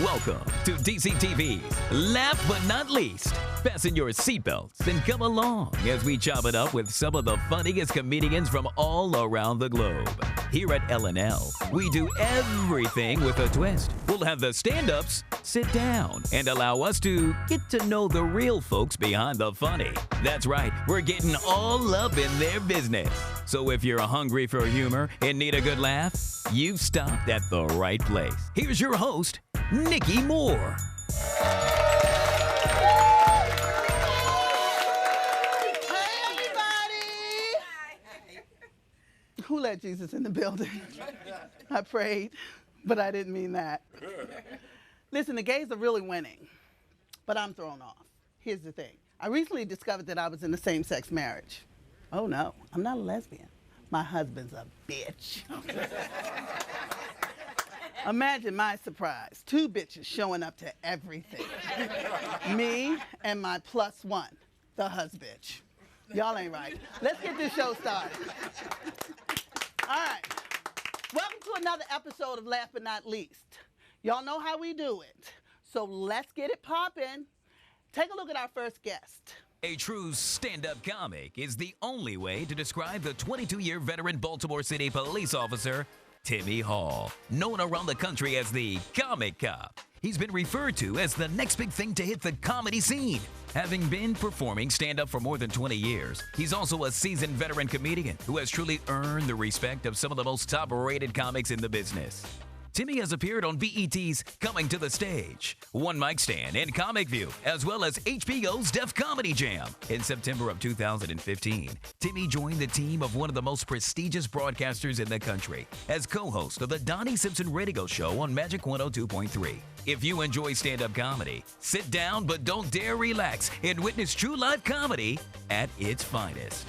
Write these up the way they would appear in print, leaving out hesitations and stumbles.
Welcome to DCTV, Laugh But Not Least. Fasten your seatbelts and come along as we chop it up with some of the funniest comedians from all around the globe. Here at L&L, we do everything with a twist. We'll have the stand-ups sit down and allow us to get to know the real folks behind the funny. That's right, we're getting all up in their business. So if you're hungry for humor and need a good laugh, you've stopped at the right place. Here's your host, Niki Moore. Who let Jesus in the building? I prayed, but I didn't mean that. Listen, the gays are really winning, but I'm thrown off. Here's the thing. I recently discovered that I was in a same-sex marriage. Oh no, I'm not a lesbian. My husband's a bitch. Imagine my surprise. 2 bitches showing up to everything. Me and my +1, the husband. Y'all ain't right. Let's get this show started. All right. Welcome to another episode of Laugh But Not Least. Y'all know how we do it. So let's get it poppin'. Take a look at our first guest. A true stand-up comic is the only way to describe the 22-year veteran Baltimore City police officer, Timmy Hall, known around the country as the Comic Cop. He's been referred to as the next big thing to hit the comedy scene. Having been performing stand-up for more than 20 years, he's also a seasoned veteran comedian who has truly earned the respect of some of the most top-rated comics in the business. Timmy has appeared on BET's Coming to the Stage, One Mic Stand, and Comic View, as well as HBO's Def Comedy Jam. In September of 2015, Timmy joined the team of one of the most prestigious broadcasters in the country as co-host of the Donnie Simpson Radio Show on Magic 102.3. If you enjoy stand-up comedy, sit down but don't dare relax and witness true live comedy at its finest.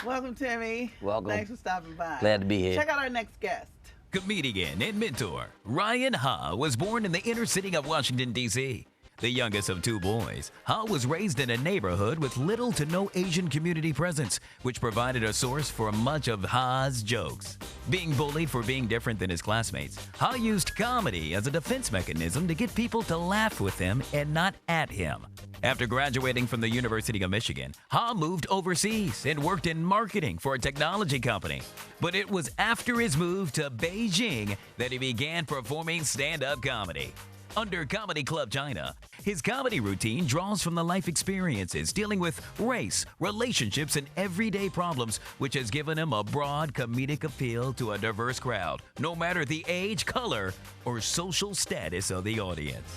Welcome, Timmy. Welcome. Thanks for stopping by. Glad to be here. Check out our next guest. Comedian and mentor Ryan Ha was born in the inner city of Washington, D.C. The youngest of 2 boys, Ha was raised in a neighborhood with little to no Asian community presence, which provided a source for much of Ha's jokes. Being bullied for being different than his classmates, Ha used comedy as a defense mechanism to get people to laugh with him and not at him. After graduating from the University of Michigan, Ha moved overseas and worked in marketing for a technology company. But it was after his move to Beijing that he began performing stand-up comedy. Under Comedy Club China, his comedy routine draws from the life experiences dealing with race, relationships, and everyday problems, which has given him a broad comedic appeal to a diverse crowd, no matter the age, color, or social status of the audience.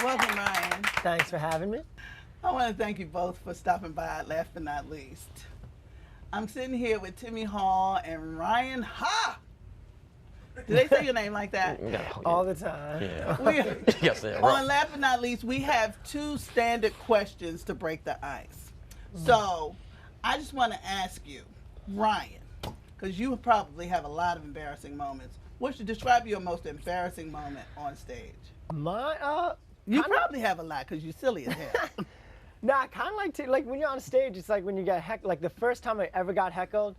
Welcome, Ryan. Thanks for having me. I want to thank you both for stopping by at Last But Not Least. I'm sitting here with Timmy Hall and Ryan Ha. Do they say your name like that? All the time. Yeah. Yes, sir. On Last But Not Least, we have 2 standard questions to break the ice. So I just want to ask you, Ryan, because you probably have a lot of embarrassing moments. What should describe your most embarrassing moment on stage? You probably have a lot because you're silly as hell. Nah, kind of like when you're on stage, it's like when you get heckled. Like the first time I ever got heckled,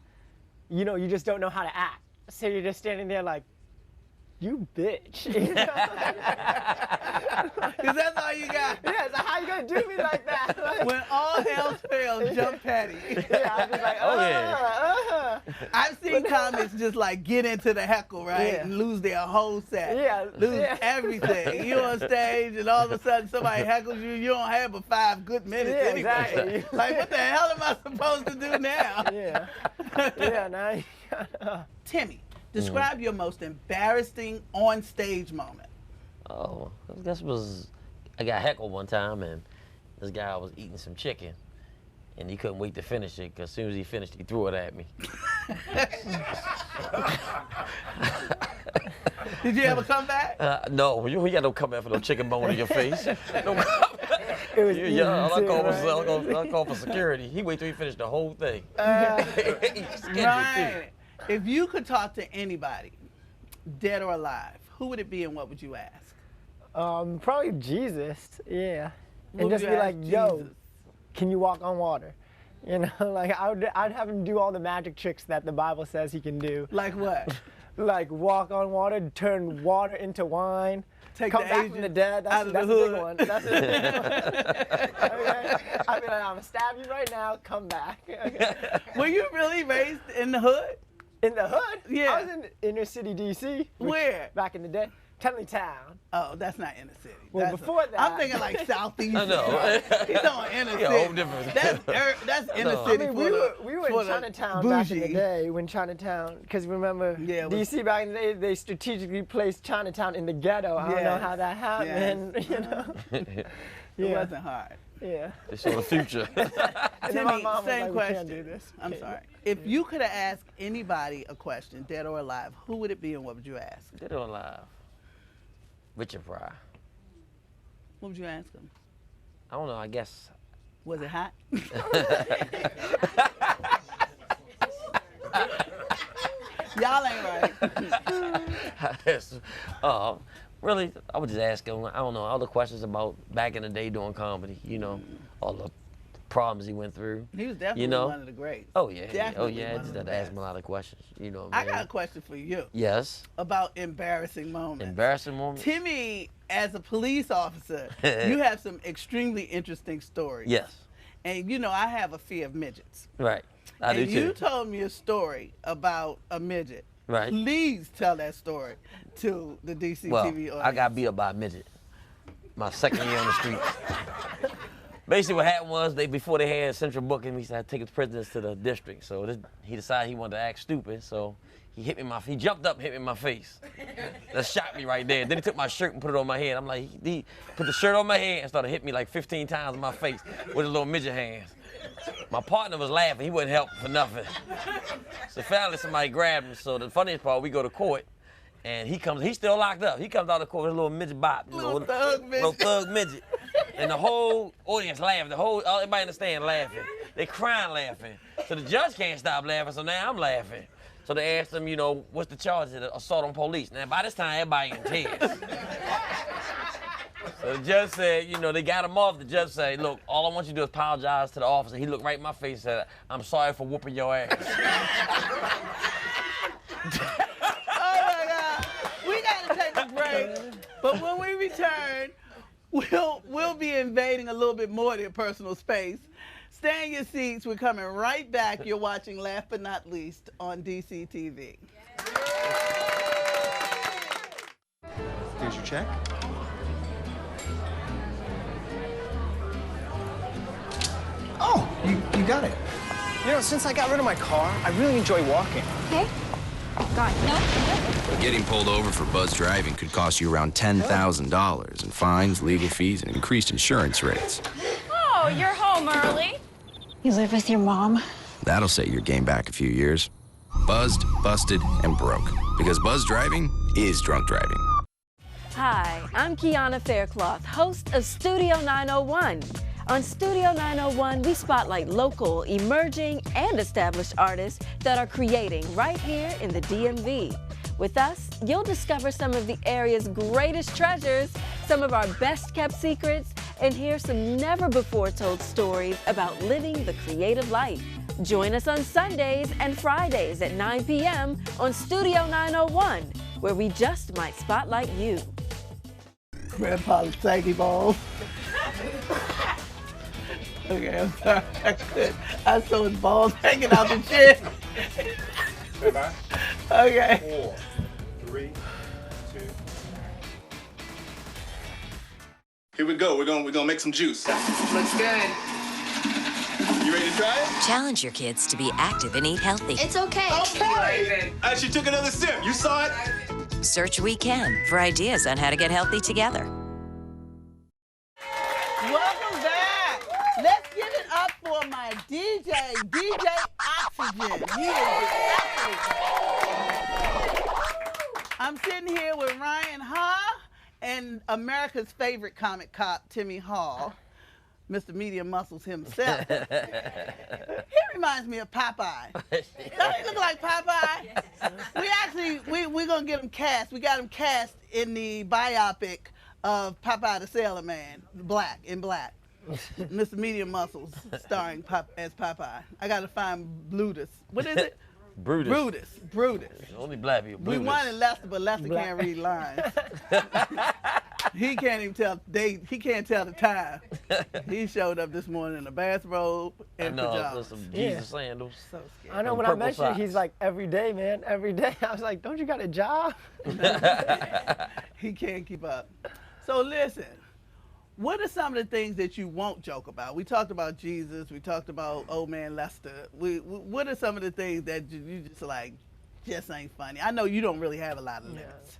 you know, you just don't know how to act. So you're just standing there like, you bitch. You know? Because that's all you got. Yeah, so how you gonna do me like that? Like, When all else fails, jump Patty. yeah, I'm just like, I've seen comics just like get into the heckle, right? Yeah. And lose their whole set. Yeah, Lose yeah. everything. You're on stage and all of a sudden somebody heckles you. You don't have but 5 good minutes Yeah, anyway. exactly. Like, what the hell am I supposed to do now? Yeah. Yeah, now you gotta, Timmy, describe your most embarrassing on stage moment. Oh, I guess I got heckled one time, and this guy was eating some chicken, and he couldn't wait to finish it, because as soon as he finished, he threw it at me. Did you ever come back? No, you got no comeback for no chicken bone in your face. No it was yeah, easy too, I'll call for security. He waited till he finished the whole thing. Right. If you could talk to anybody, dead or alive, who would it be and what would you ask? Probably Jesus, yeah. What And would just you be ask like, yo, Jesus? can you walk on water? You know, like I'd have him do all the magic tricks that the Bible says he can do. Like what? Like walk on water, turn water into wine, Take come the back Asian from the dead. That's out of the a big hood. one. That's a big one. Okay? I'd be like, I'm gonna stab you right now. Come back. Okay? Were you really raised in the hood? In the hood? Yeah. I was in inner city DC. Where? Back in the day. Tenleytown. Oh, that's not inner city. Well, That's before that. I'm thinking like southeast. I know. He's on inner city. Yeah, whole different. That's inner No. city. I mean, for we were for in the Chinatown back in the bougie. day. When Chinatown, because remember, Yeah, it was- DC back in the day, they strategically placed Chinatown in the ghetto. I don't know Yes. how that happened. Yes. You know. It Yeah. wasn't hard. Yeah. They saw the future. And then my Timmy, mom was same like, we question. can't do this. I'm Okay. sorry. If you could have asked anybody a question, dead or alive, who would it be and what would you ask? Dead or alive? Richard Pryor. What would you ask him? I don't know. I guess. Was it hot? Y'all ain't right. Really, I would just ask him, I don't know, all the questions about back in the day doing comedy, you know, all the problems he went through. He was definitely You know? one of the greats. Oh, yeah. Definitely I one just of had the to ask best. him a lot of questions, you know. I Man. got a question for you Yes. about embarrassing moments. Embarrassing moment? Timmy, as a police officer, you have some extremely interesting stories. Yes. And you know, I have a fear of midgets. Right. I do And you too. told me a story about a midget. Right. Please tell that story to the DCTV Well, audience. I got beat up by a midget. My second year on the street. Basically, what happened was before they had central booking, we started taking prisoners to the district. So he decided he wanted to act stupid. So he jumped up and hit me in my face. That shot me right there. Then he took my shirt and put it on my head. I'm like, he put the shirt on my head and started hitting me like 15 times in my face with his little midget hands. My partner was laughing. He wouldn't help for nothing. So finally somebody grabbed him. So the funniest part, we go to court. And he's still locked up. He comes out of court with a little midget bop. Little thug midget. Little thug midget. And the whole audience laughing. Everybody in the stand laughing. They crying laughing. So the judge can't stop laughing, so now I'm laughing. So they asked him, you know, what's the charge of assault on police? Now by this time, everybody in tears. So the judge said, you know, they got him off. The judge said, look, all I want you to do is apologize to the officer. He looked right in my face and said, I'm sorry for whooping your ass. We gotta take a break, but when we return, we'll be invading a little bit more of your personal space. Stay in your seats. We're coming right back. You're watching Last But Not Least on DCTV. Here's your check. Oh, you got it. You know, since I got rid of my car, I really enjoy walking. Okay. Got it. No. Getting pulled over for buzz driving could cost you around $10,000 in fines, legal fees, and increased insurance rates. Oh, you're home early. You live with your mom? That'll set your game back a few years. Buzzed, busted, and broke. Because buzz driving is drunk driving. Hi, I'm Kiana Faircloth, host of Studio 901. On Studio 901, we spotlight local, emerging, and established artists that are creating right here in the DMV. With us, you'll discover some of the area's greatest treasures, some of our best-kept secrets, and hear some never-before-told stories about living the creative life. Join us on Sundays and Fridays at 9 p.m. on Studio 901, where we just might spotlight you. Grandpa's saggy balls. Okay, I'm sorry. I saw his balls hanging out the chin. Okay. 4, 3, 2. Here we go. We're gonna make some juice. Looks good. You ready to try it? Challenge your kids to be active and eat healthy. It's okay. Okay. She took another sip. You saw it? Search We Can for ideas on how to get healthy together. Welcome back. Let's give it up for my DJ Oxygen. He is excellent. I'm sitting here with Ryan Ha and America's favorite comic cop, Timmy Hall, Mr. Media Muscles himself. He reminds me of Popeye. Don't he look like Popeye? We're gonna get him cast. We got him cast in the biopic of Popeye the Sailor Man, in black. Mr. Medium Muscles, starring as Popeye. I gotta find Brutus. What is it? Brutus. Brutus. Only black people. We Brutus. wanted Lester, but Lester can't read lines. He can't even tell he can't tell the time. He showed up this morning in a bathrobe and pajamas. Some Jesus sandals. So scared. I know when I mentioned he's like every day, man, every day. I was like, don't you got a job? He can't keep up. So listen, what are some of the things that you won't joke about? We talked about Jesus. We talked about old man Lester. What are some of the things that you just like, just ain't funny? I know you don't really have a lot of limits.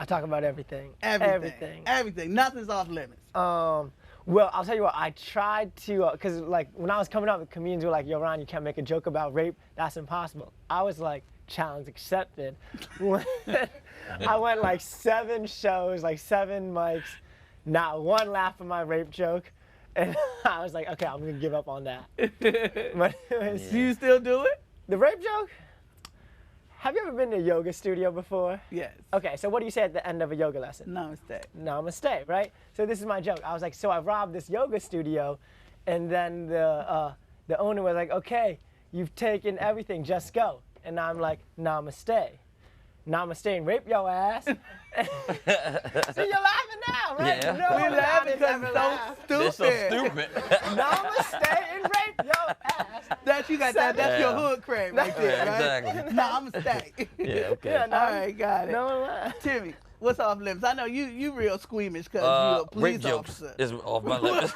I talk about everything. Everything. Nothing's off limits. Well, I'll tell you what, I tried to, because like when I was coming up, the comedians were like, yo, Ron, you can't make a joke about rape. That's impossible. I was like, challenge accepted. I went like 7 shows, like 7 mics, not one laugh at my rape joke. And I was like, okay, I'm going to give up on that. But Do you still do it? The rape joke? Have you ever been to a yoga studio before? Yes. Okay, so what do you say at the end of a yoga lesson? Namaste. Namaste, right? So this is my joke. I was like, so I robbed this yoga studio, and then the owner was like, okay, you've taken everything, just go. And I'm like, namaste. Namaste and rape your ass. So you're laughing now, right? Yeah. No, We're laughing because it's so stupid. They're so stupid. Namaste and rape your ass. That's your hood crane right there, right? Exactly. Namaste. Yeah, okay. Yeah, All right, got it. No, Timmy, what's off limits? I know you real squeamish because you're a police rape officer. jokes is off my limits.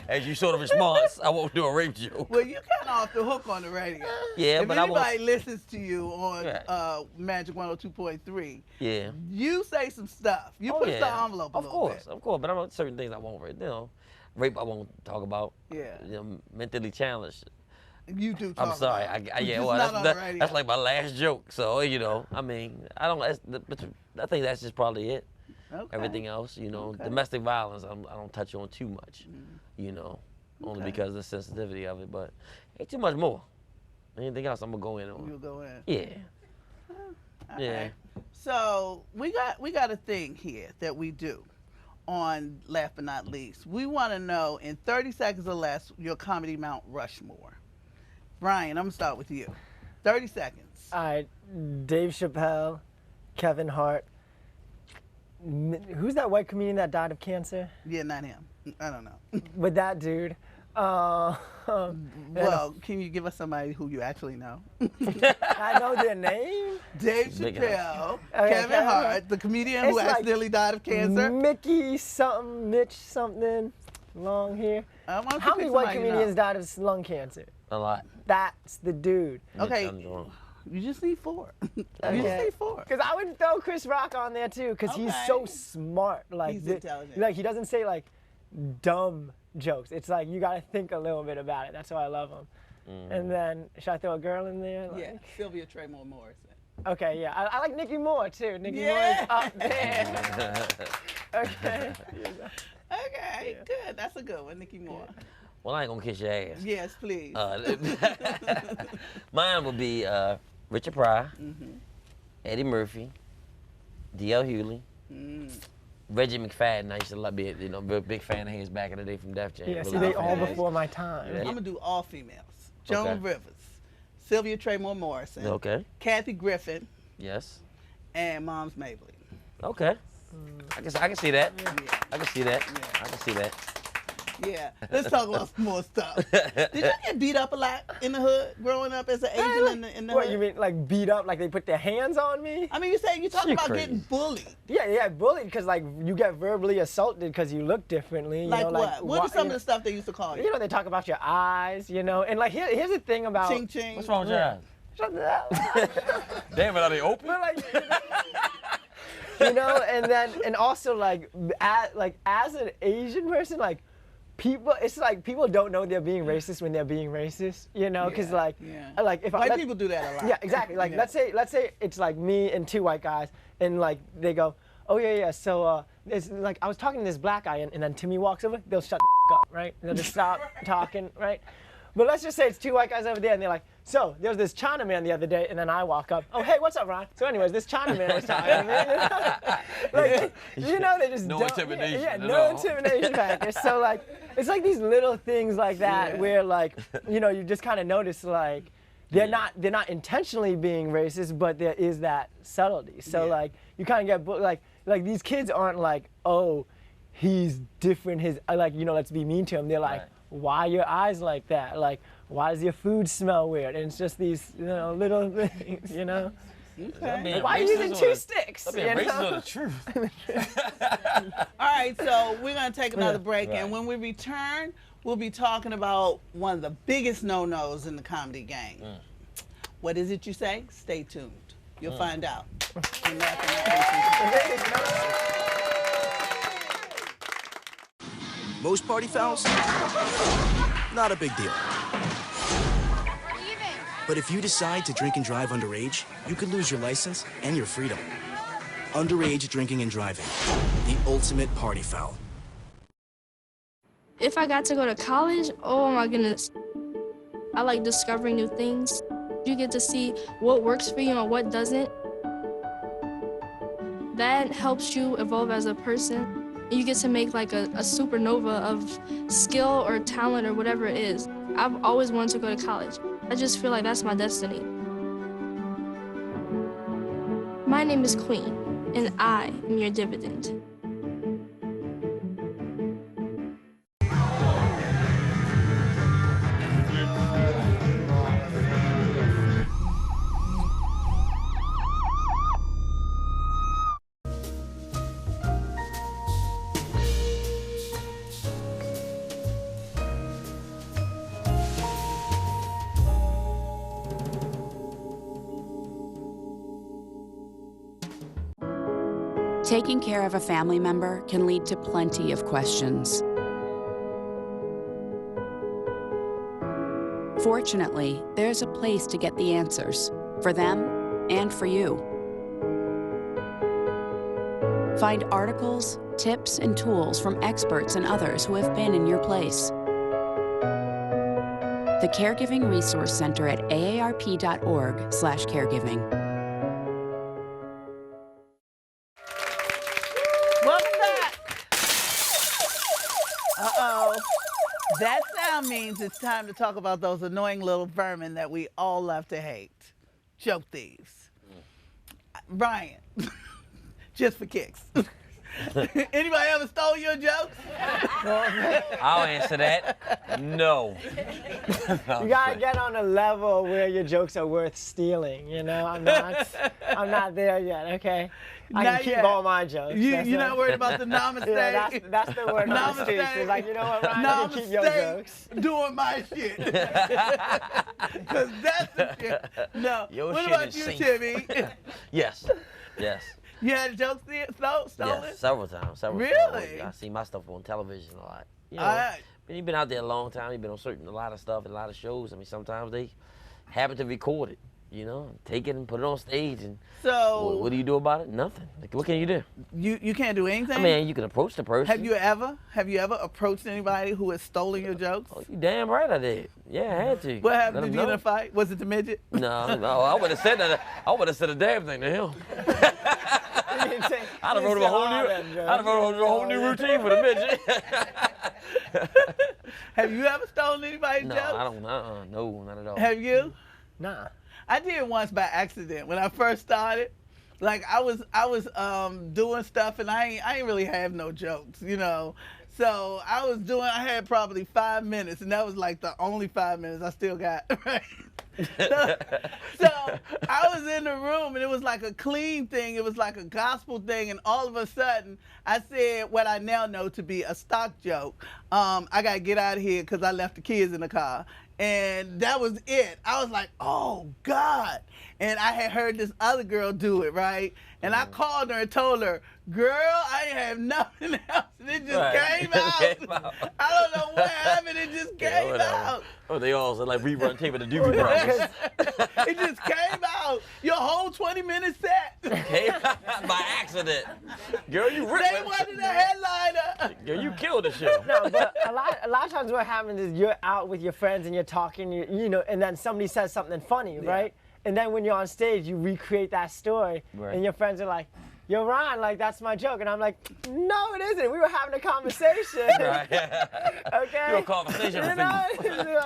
As you sort of response, I won't do a rape joke. Well, you kind of off the hook on the radio. Yeah, if but I won't. anybody listens to you on Magic 102.3, Yeah. you say some stuff. You push the envelope a little bit. Of course, but I'm certain things I won't, rape I won't talk about. Yeah. Mentally challenged. You do talk I'm sorry. about it. That's like my last joke. So I mean, I don't. I think that's just probably it. Okay. Everything else, domestic violence, I don't touch on too much, only because of the sensitivity of it. But ain't too much more. Anything else, I'm gonna go in on. You'll go in. Yeah. Yeah. Right. So we got a thing here that we do on Last But Not Least. We want to know in 30 seconds or less your comedy Mount Rushmore. Brian, I'm gonna start with you. 30 seconds. All right, Dave Chappelle, Kevin Hart. Who's that white comedian that died of cancer? Yeah, not him. I don't know. But that dude. Well, can you give us somebody who you actually know? I know their name. Dave Chappelle, Kevin Hart, the comedian who accidentally died of cancer. Mitch something, long hair. How many white comedians died of lung cancer? A lot. That's the dude. Okay. You just need 4. You just need 4. Because I would throw Chris Rock on there too, because he's so smart. Like he's intelligent. Like he doesn't say like dumb jokes. It's like you gotta think a little bit about it. That's why I love him. And then should I throw a girl in there? Yeah, Sylvia Traymore Morrison. Okay, yeah. I like Niki Moore too. Niki Moore is up there. Okay. Okay, good. That's a good one, Niki Moore. Well, I ain't gonna kiss your ass. Yes, please. Mine would be Richard Pryor, Eddie Murphy, D.L. Hewley, Reggie McFadden. I used to be a big fan of his back in the day from Def Jam. Yeah, see, they all before my time. I'm gonna do all females. Joan Rivers, Sylvia Traymore Morrison. Okay. Kathy Griffin. Yes. And Moms Mabley. Okay. I can see that. Yeah. I can see that. Yeah. I can see that. Yeah, let's talk about some more stuff. Did you get beat up a lot in the hood growing up as an Asian in the hood? What, you mean like beat up, like they put their hands on me? I mean, you talk about getting bullied. Yeah, bullied because like you get verbally assaulted because you look differently. Like what? What are some of the stuff they used to call you? You know, they talk about your eyes, and like here's the thing about... Ching ching. What's wrong with your eyes? Shut the hell up. Damn it, are they open? But like, and also like as an Asian person, like, it's like people don't know they're being racist when they're being racist, because like if white people do that a lot. Yeah, exactly. Like let's say it's like me and 2 white guys, and like they go, oh yeah, so it's like I was talking to this black guy, and then Timmy walks over, they'll shut the up, right? And they'll just stop talking, right? But let's just say it's 2 white guys over there, and they're like, So there was this Chinaman the other day, and then I walk up. Oh, hey, what's up, Ron? So anyways, this Chinaman was talking to me. Like, you know, they just no don't. intimidation. Yeah, no intimidation factor. So like, it's like these little things like that where like, you know, you just kind of notice like, they're not intentionally being racist, but there is that subtlety. So like, you kind of get like these kids aren't like, oh, he's different. His like, you know, let's be mean to him. They're like, why are your eyes like that? Like, why does your food smell weird? And it's just these, you know, little things, you know. Okay. Why are you using two sticks? I'm being racist on the truth. All right, so we're gonna take another break, and when we return, we'll be talking about one of the biggest no-nos in the comedy game. What is it you say? Stay tuned. You'll find out. Most party fouls, not a big deal. But if you decide to drink and drive underage, you could lose your license and your freedom. Underage drinking and driving, the ultimate party foul. If I got to go to college, oh my goodness. I like discovering new things. You get to see what works for you and what doesn't. That helps you evolve as a person. You get to make like a supernova of skill or talent or whatever it is. I've always wanted to go to college. I just feel like that's my destiny. My name is Queen, and I am your dividend. Taking care of a family member can lead to plenty of questions. Fortunately, there's a place to get the answers, for them and for you. Find articles, tips, and tools from experts and others who have been in your place. The Caregiving Resource Center at aarp.org/caregiving. That sound means it's time to talk about those annoying little vermin that we all love to hate. Joke thieves. Brian, just for kicks. Anybody ever stole your jokes? I'll answer that. No. You gotta get on a level where your jokes are worth stealing, you know? I'm not there yet, okay? I can keep all my jokes. You're not worried about the namaste? Yeah, that's the word. Namaste. It's like, you know what, Ryan? I can keep your jokes. Doing my shit. Because that's the shit. No. What about you, Timmy? Yes. Yes. You had a joke stolen? Yes, several times. Really? I see my stuff on television a lot. You know, all right. You've been out there a long time. You've been on a lot of stuff and a lot of shows. I mean, sometimes they happen to record it, you know, take it and put it on stage. And so, what do you do about it? Nothing. Like, what can you do? You can't do anything? I mean, you can approach the person. Have you ever approached anybody who has stolen your jokes? Oh, you damn right I did. Yeah, I had to. What happened? Did you get in a fight? Was it the midget? No, I would have said that. I would have said a damn thing to him. I'd have wrote a whole new routine for the midget. Have you ever stolen anybody's jokes? No, I don't. No, not at all. Have you? Nah. I did it once by accident when I first started. Like I was doing stuff and I ain't really have no jokes, you know. So I had probably 5 minutes, and that was like the only 5 minutes I still got, right? So I was in the room, and it was like a clean thing. It was like a gospel thing, and all of a sudden, I said what I now know to be a stock joke. I got to get out of here because I left the kids in the car. And that was it. I was like, oh, God. And I had heard this other girl do it, right? And I called her and told her, Girl, I ain't have nothing else. It just came out. I don't know what happened. It just came out. Oh, they all said like rerun tape of the Doobie Brothers. It just came out. Your whole 20-minute set. Came out by accident. Girl, you ripped They wanted a headliner. Girl, you killed the show. No, but a lot of times what happens is you're out with your friends and you're talking, you know, and then somebody says something funny, right? And then when you're on stage, you recreate that story, and your friends are like, "Yo, Ron, like that's my joke," and I'm like, "No, it isn't. We were having a conversation." Right. Okay. You're a conversation.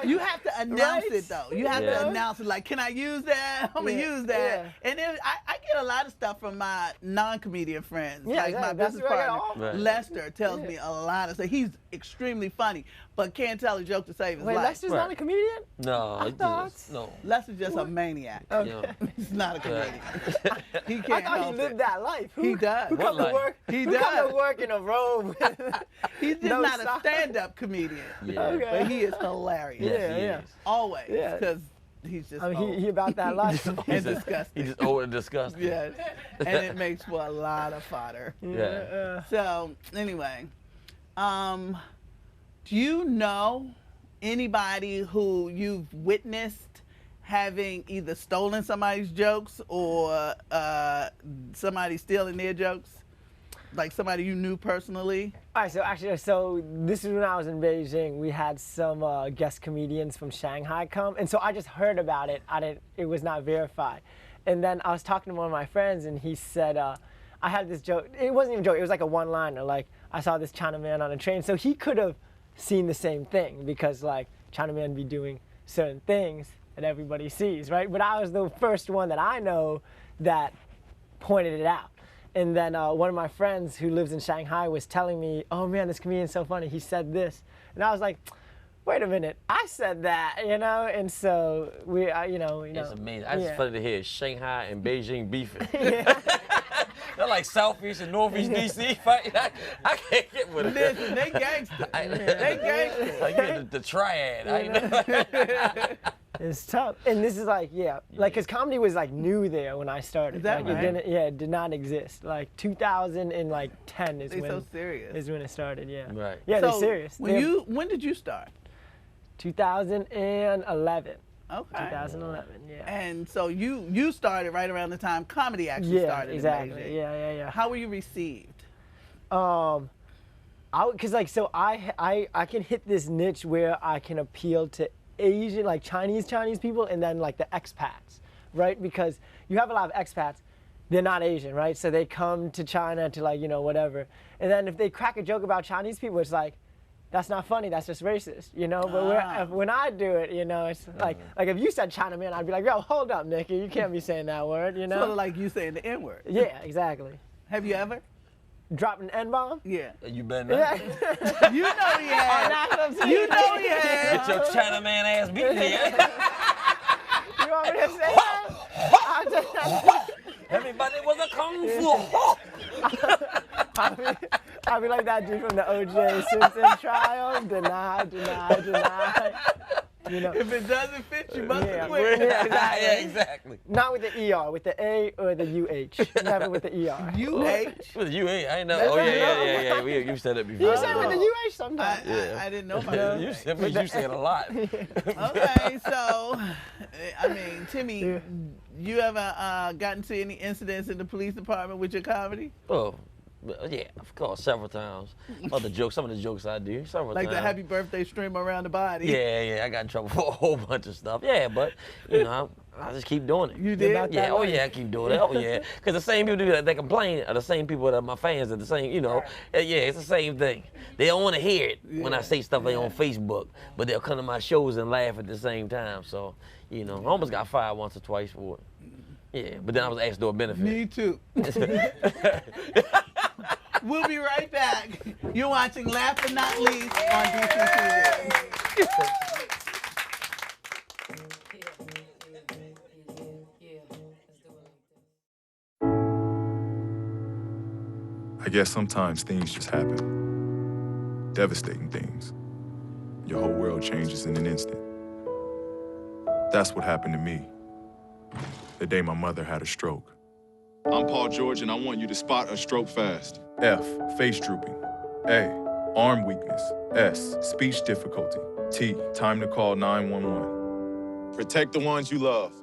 You have to announce it though. You have to announce it. Like, can I use that? I'm gonna use that. Yeah. And then I get a lot of stuff from my non-comedian friends. Yeah, like my that's business what I get partner, all. Lester, tells me a lot of stuff. He's extremely funny, but can't tell a joke to save his Wait, life. Lester's not a comedian? No, no. Lester's just a maniac. Okay. He's not a comedian. He can't I thought help he lived it. that life. He does. Who come to work? He who does. come to work in a robe? He's just no not socks? a stand-up comedian. Okay. But he is hilarious. Yeah. Always. Yeah. Because he's just I mean, old. he about that life. and disgusting. He's just old and disgusting. Yes. And it makes for a lot of fodder. Yeah. So, anyway, do you know anybody who you've witnessed having either stolen somebody's jokes or somebody stealing their jokes? Like somebody you knew personally? All right, so actually, this is when I was in Beijing. We had some guest comedians from Shanghai come, and so I just heard about it. It was not verified. And then I was talking to one of my friends, and he said, I had this joke. It wasn't even a joke. It was like a one-liner. Like, I saw this Chinaman on a train. So he could have seen the same thing because, like, Chinaman be doing certain things that everybody sees, right? But I was the first one that I know that pointed it out. And then one of my friends who lives in Shanghai was telling me, "Oh man, this comedian's so funny. He said this," and I was like, "Wait a minute, I said that," you know. And so we, you know. It's amazing. It's just funny to hear Shanghai and Beijing beefing. Yeah. They're like Southeast and Northeast DC fighting. I can't get with it. Listen, they gangster. They gangster. Like you're the triad. It's tough. And this is like, like, because comedy was like new there when I started. Is that like, right? It did not exist. Like 2010 is They when so serious. is when it started. Yeah. Right. Yeah, So they're serious. When did you start? 2011. Okay. 2011. Yeah. And so you started right around the time comedy actually started. Exactly. In Beijing. Yeah. How were you received? Cause like I can hit this niche where I can appeal to Asian, like Chinese people, and then like the expats, right? Because you have a lot of expats, they're not Asian, right? So they come to China to like, you know, whatever. And then if they crack a joke about Chinese people, it's like, that's not funny, that's just racist, you know? But when I do it, you know, it's like if you said Chinaman, I'd be like, yo, hold up, Nikki, you can't be saying that word, you know? Sort of like you saying the N-word. Yeah, exactly. Have you ever? Dropped an N-bomb? Yeah. You been Yeah. You know he has. You know he has. Get your Chinaman ass beat here. You want me to say that? Everybody was a kung fu. I'll be like that dude from the O.J. Simpson trial. Deny. You know. If it doesn't fit, you must have quit. Yeah, exactly. Yeah, exactly. Not with the ER, with the A or the UH. Never with the ER. UH? With the UH, I know. Oh, yeah. You said it before. You say with the UH sometimes. I didn't know about that. You said it a lot. Okay, so, I mean, Timmy, you ever gotten to any incidents in the police department with your comedy? Oh, yeah, of course, several times. Some of the jokes I do, several like times. the happy birthday stream around the body? Yeah, I got in trouble for a whole bunch of stuff. Yeah, but, you know, I just keep doing it. You did? Yeah, I keep doing it. Oh, yeah. Because the same people that complain are the same people that are my fans, are the same, you know. Yeah, it's the same thing. They don't want to hear it when I say stuff on Facebook, but they'll come to my shows and laugh at the same time. So, you know, I almost got fired once or twice for it. Yeah, but then I was asked to a benefit. Me too. We'll be right back. You're watching Laugh but Not Least on DCTV. I guess sometimes things just happen. Devastating things. Your whole world changes in an instant. That's what happened to me the day my mother had a stroke. I'm Paul George, and I want you to spot a stroke fast. F, face drooping. A, arm weakness. S, speech difficulty. T, time to call 911. Protect the ones you love.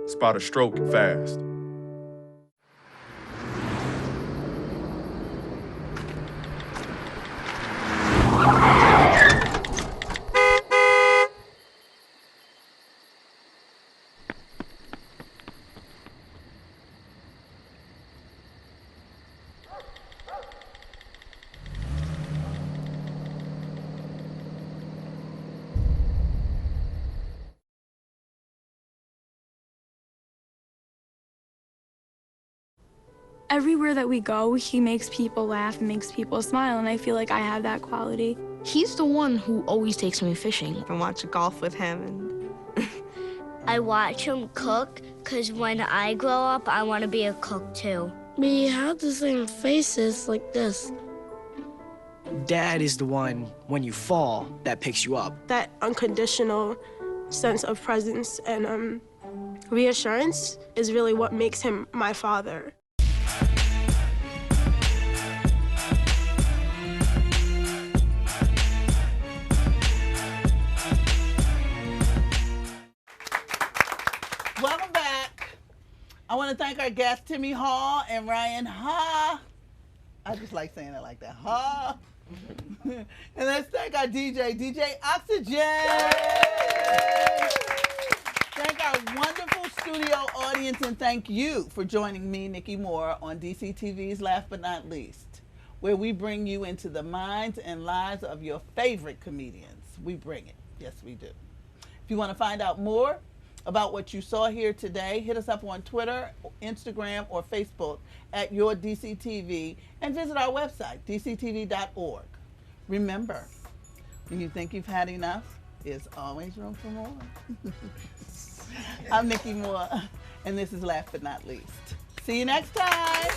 Spot a stroke fast. Everywhere that we go, he makes people laugh and makes people smile, and I feel like I have that quality. He's the one who always takes me fishing. I watch golf with him. And I watch him cook, because when I grow up, I want to be a cook too. We have the same faces like this. Dad is the one, when you fall, that picks you up. That unconditional sense of presence and reassurance is really what makes him my father. Welcome back. I want to thank our guests, Timmy Hall and Ryan Ha. I just like saying it like that, Ha. And let's thank our DJ Oxygen. Thank our wonderful studio audience, and thank you for joining me, Niki Moore, on DCTV's Last But Not Least, where we bring you into the minds and lives of your favorite comedians. We bring it. Yes, we do. If you want to find out more about what you saw here today, hit us up on Twitter, Instagram, or Facebook at Your DCTV, and visit our website, dctv.org. Remember, when you think you've had enough, there's always room for more. I'm Niki Moore, and this is Last But Not Least. See you next time.